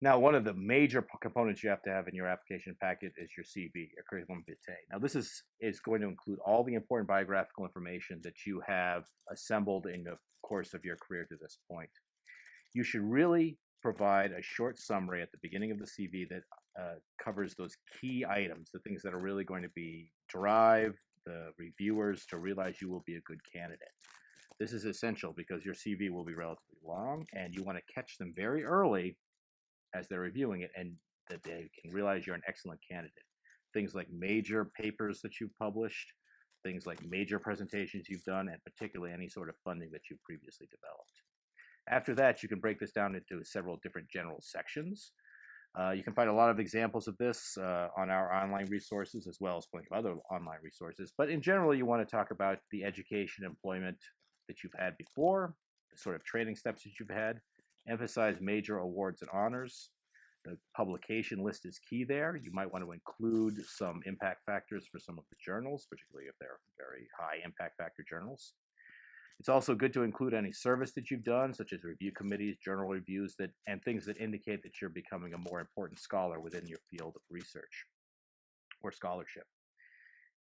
Now, one of the major components you have to have in your application packet is your CV, your curriculum vitae. Now, this is going to include all the important biographical information that you have assembled in the course of your career to this point. You should really provide a short summary at the beginning of the CV that covers those key items, the things that are really going to be drive the reviewers to realize you will be a good candidate. This is essential because your CV will be relatively long, and you want to catch them very early as they're reviewing it, and that they can realize you're an excellent candidate. Things like major papers that you've published, things like major presentations you've done, and particularly any sort of funding that you've previously developed. After that, you can break this down into several different general sections. You can find a lot of examples of this on our online resources, as well as plenty of other online resources. But in general, you want to talk about the education, employment that you've had before, the sort of training steps that you've had, emphasize major awards and honors. The publication list is key there. You might want to include some impact factors for some of the journals, particularly if they're very high impact factor journals. It's also good to include any service that you've done, such as review committees, journal reviews, and things that indicate that you're becoming a more important scholar within your field of research or scholarship.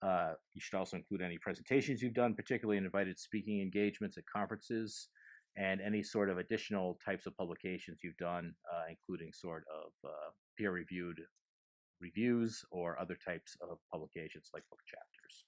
You should also include any presentations you've done, particularly in invited speaking engagements at conferences, and any sort of additional types of publications you've done, including sort of peer-reviewed reviews or other types of publications like book chapters.